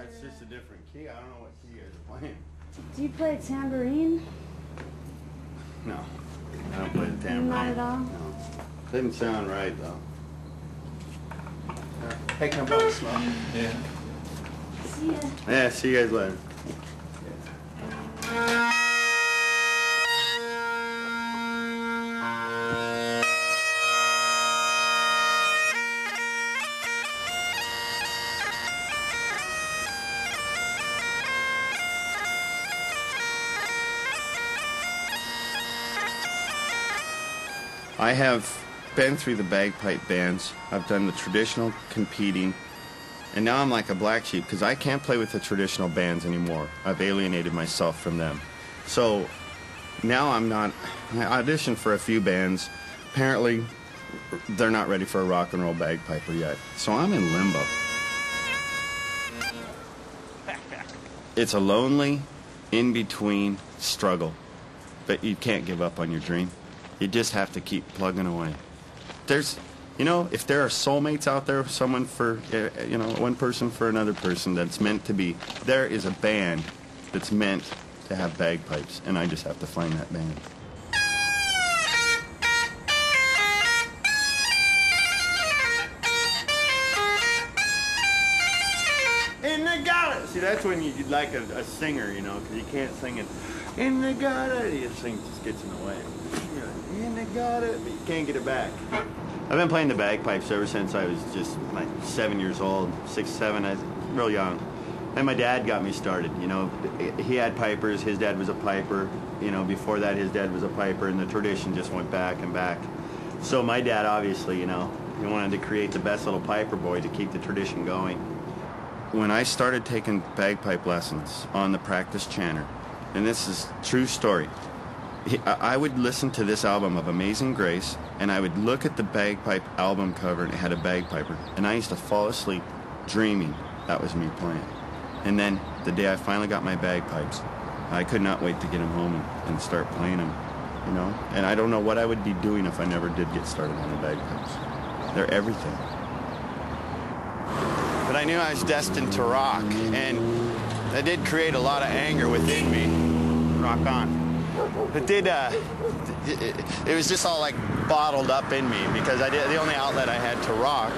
it's just a different key. I don't know what key you guys are playing. Do you play tambourine? No, I don't play the tambourine. Not at all? No. Didn't sound right, though. Hey, come on, small. Yeah. See ya. Yeah, see you guys later. I have been through the bagpipe bands. I've done the traditional competing, and now I'm like a black sheep because I can't play with the traditional bands anymore. I've alienated myself from them. So now I'm not. I auditioned for a few bands. Apparently, they're not ready for a rock and roll bagpiper yet. So I'm in limbo. It's a lonely, in-between struggle, but you can't give up on your dream. You just have to keep plugging away. There's, you know, if there are soulmates out there, someone for, you know, one person for another person that's meant to be, there is a band that's meant to have bagpipes, and I just have to find that band. In the gutter! See, that's when you'd like a singer, you know, because you can't sing it. In the gutter! You sing, just gets in the way. In the gutter, but you can't get it back. I've been playing the bagpipes ever since I was just like 7 years old, 6, 7, I was real young. And my dad got me started, you know. He had pipers, his dad was a piper. You know, before that his dad was a piper, and the tradition just went back and back. So my dad, obviously, you know, he wanted to create the best little piper boy to keep the tradition going. When I started taking bagpipe lessons on the practice chanter, and this is a true story, I would listen to this album of Amazing Grace, and I would look at the bagpipe album cover, and it had a bagpiper, and I used to fall asleep dreaming that was me playing. And then the day I finally got my bagpipes, I could not wait to get them home and start playing them, you know? And I don't know what I would be doing if I never did get started on the bagpipes. They're everything. But I knew I was destined to rock, and that did create a lot of anger within me. Rock on. It did, it was just all like bottled up in me because the only outlet I had to rock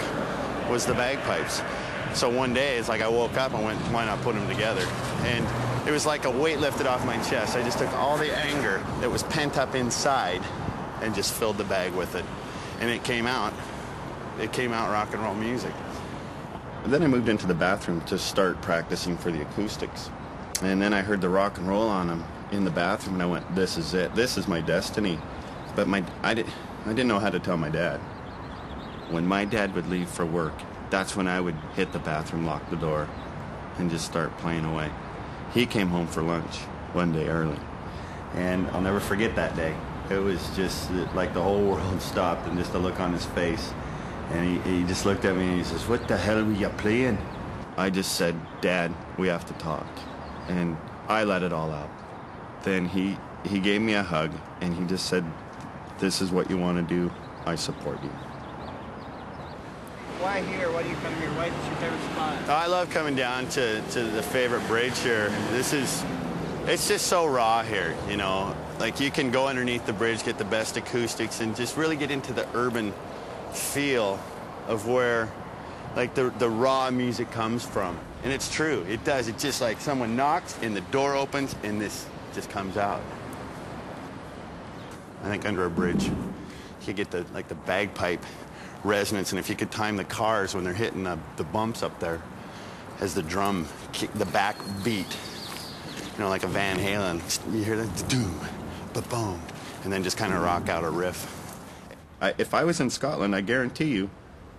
was the bagpipes. So one day it's like I woke up and went, why not put them together? And it was like a weight lifted off my chest. I just took all the anger that was pent up inside and just filled the bag with it. And it came out rock and roll music. Then I moved into the bathroom to start practicing for the acoustics. And then I heard the rock and roll on them in the bathroom, and I went, this is it. This is my destiny. But I didn't know how to tell my dad. When my dad would leave for work, that's when I would hit the bathroom, lock the door, and just start playing away. He came home for lunch one day early, and I'll never forget that day. It was just like the whole world stopped, and just the look on his face. And he just looked at me and he says, what the hell were you playing? I just said, Dad, we have to talk. And I let it all out. Then he gave me a hug, and he just said, this is what you want to do. I support you. Why here? Why do you come here? What's your favorite spot? I love coming down to the favorite bridge here. It's just so raw here, you know. Like, you can go underneath the bridge, get the best acoustics, and just really get into the urban feel of where, like, the raw music comes from. And it's true, it does. It's just like someone knocks and the door opens and this just comes out. I think under a bridge, you could get the bagpipe resonance, and if you could time the cars when they're hitting the bumps up there as the drum kick the back beat, you know, like a Van Halen, you hear that doom, ba-boom, and then just kind of rock out a riff. If I was in Scotland, I guarantee you,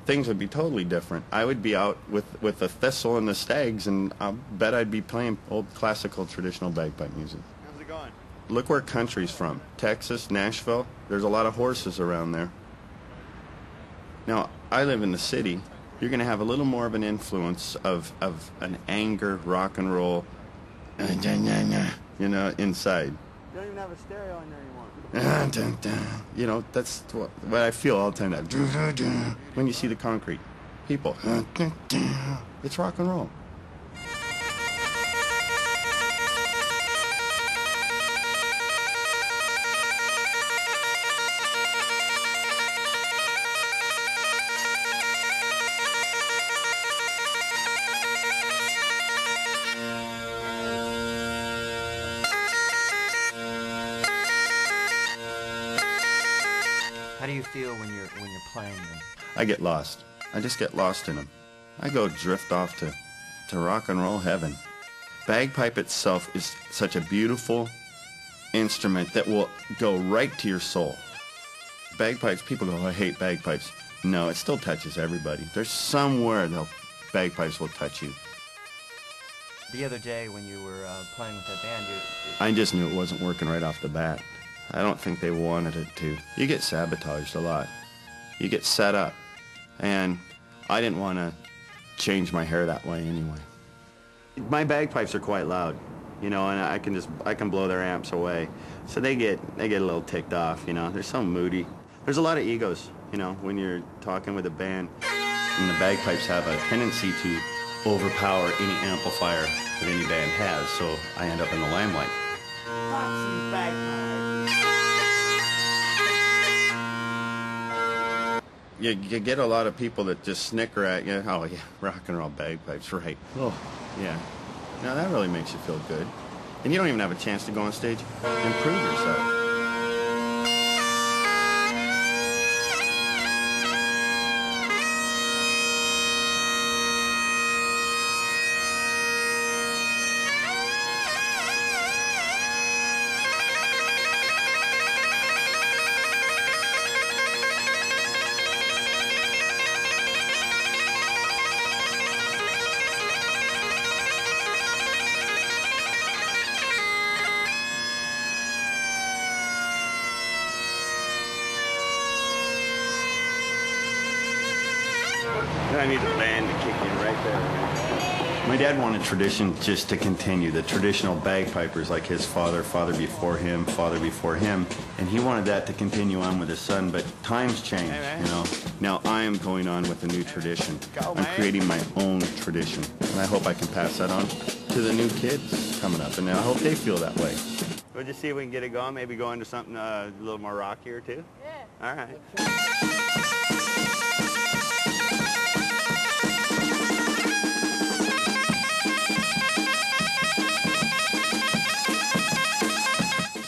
things would be totally different. I would be out with the thistle and the stags, and I'll bet I'd be playing old classical traditional bagpipe music. How's it going? Look where country's from. Texas, Nashville, there's a lot of horses around there. Now, I live in the city. You're going to have a little more of an influence of an anger, rock and roll, you know, inside. You don't even have a stereo in there anymore. You know, that's what I feel all the time. When you see the concrete, people, it's rock and roll. How do you feel when you're playing them? I get lost. I just get lost in them. I go drift off to rock and roll heaven. Bagpipe itself is such a beautiful instrument that will go right to your soul. Bagpipes, people go, "Oh, I hate bagpipes." No, it still touches everybody. There's somewhere the bagpipes will touch you. The other day when you were playing with that band, I just knew it wasn't working right off the bat. I don't think they wanted it to. You get sabotaged a lot. You get set up. And I didn't want to change my hair that way anyway. My bagpipes are quite loud, you know, and I can blow their amps away. So they get a little ticked off, you know. They're so moody. There's a lot of egos, you know, when you're talking with a band. And the bagpipes have a tendency to overpower any amplifier that any band has, so I end up in the limelight. Foxy bagpipes. You get a lot of people that just snicker at you. "Oh yeah, rock and roll bagpipes, right?" Oh, yeah. Now that really makes you feel good. And you don't even have a chance to go on stage and prove yourself. I need a band to kick in right there. My dad wanted tradition just to continue, the traditional bagpipers like his father, father before him, and he wanted that to continue on with his son, but times change, you know. Now I am going on with a new tradition. I'm creating my own tradition, and I hope I can pass that on to the new kids coming up, and I hope they feel that way. We'll just see if we can get it going, maybe go into something a little more rockier too? Yeah. All right.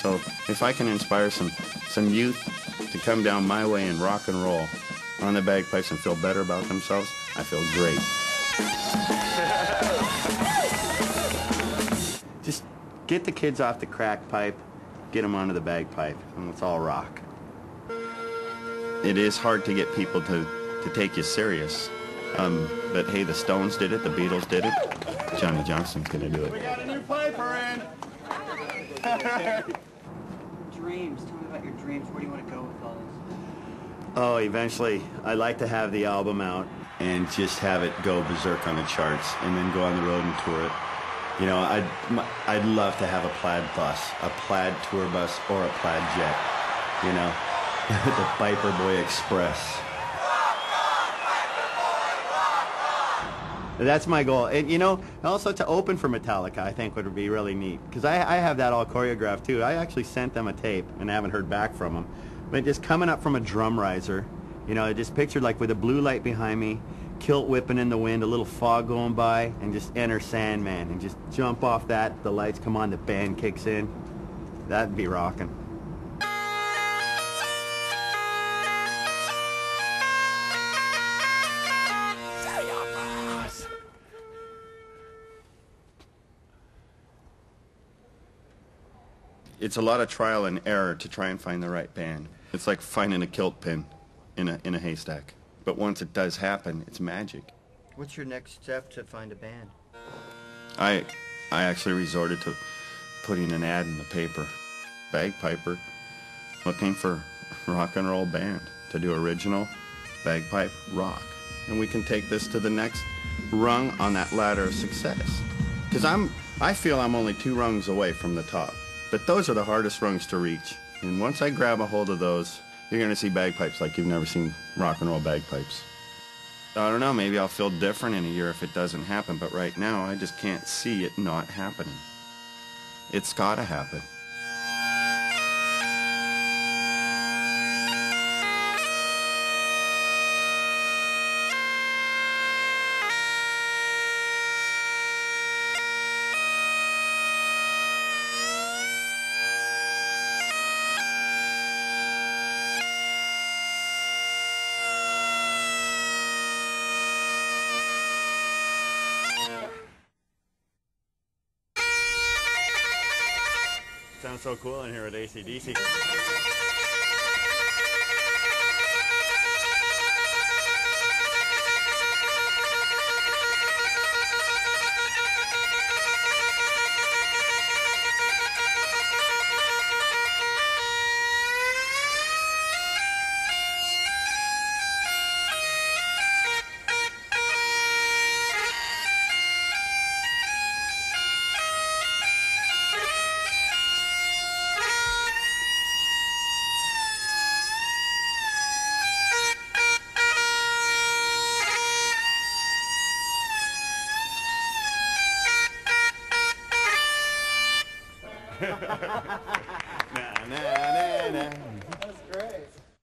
So if I can inspire some youth to come down my way and rock and roll on the bagpipes and feel better about themselves, I feel great. Just get the kids off the crack pipe, get them onto the bagpipe, and let's all rock. It is hard to get people to take you serious. But hey, the Stones did it, the Beatles did it. Johnny Johnson's gonna do it. We got a new piper in. dreams. Tell me about your dreams. Where do you want to go with all this? Oh, eventually, I'd like to have the album out and just have it go berserk on the charts and then go on the road and tour it. You know, I'd love to have a plaid bus, a plaid tour bus, or a plaid jet, you know, the Piper Boy Express. That's my goal. And, you know, also to open for Metallica, I think would be really neat. Because I have that all choreographed, too. I actually sent them a tape, and I haven't heard back from them. But just coming up from a drum riser, you know, just pictured like with a blue light behind me, kilt whipping in the wind, a little fog going by, and just enter Sandman, and just jump off that, the lights come on, the band kicks in. That'd be rocking. It's a lot of trial and error to try and find the right band. It's like finding a kilt pin in a haystack. But once it does happen, it's magic. What's your next step to find a band? I actually resorted to putting an ad in the paper. Bagpiper looking for rock and roll band to do original bagpipe rock. And we can take this to the next rung on that ladder of success. Because I feel I'm only 2 rungs away from the top. But those are the hardest rungs to reach. And once I grab a hold of those, you're going to see bagpipes like you've never seen rock and roll bagpipes. I don't know, maybe I'll feel different in a year if it doesn't happen, but right now I just can't see it not happening. It's got to happen. Sounds so cool in here at AC/DC. Na, na, na, na. That's great.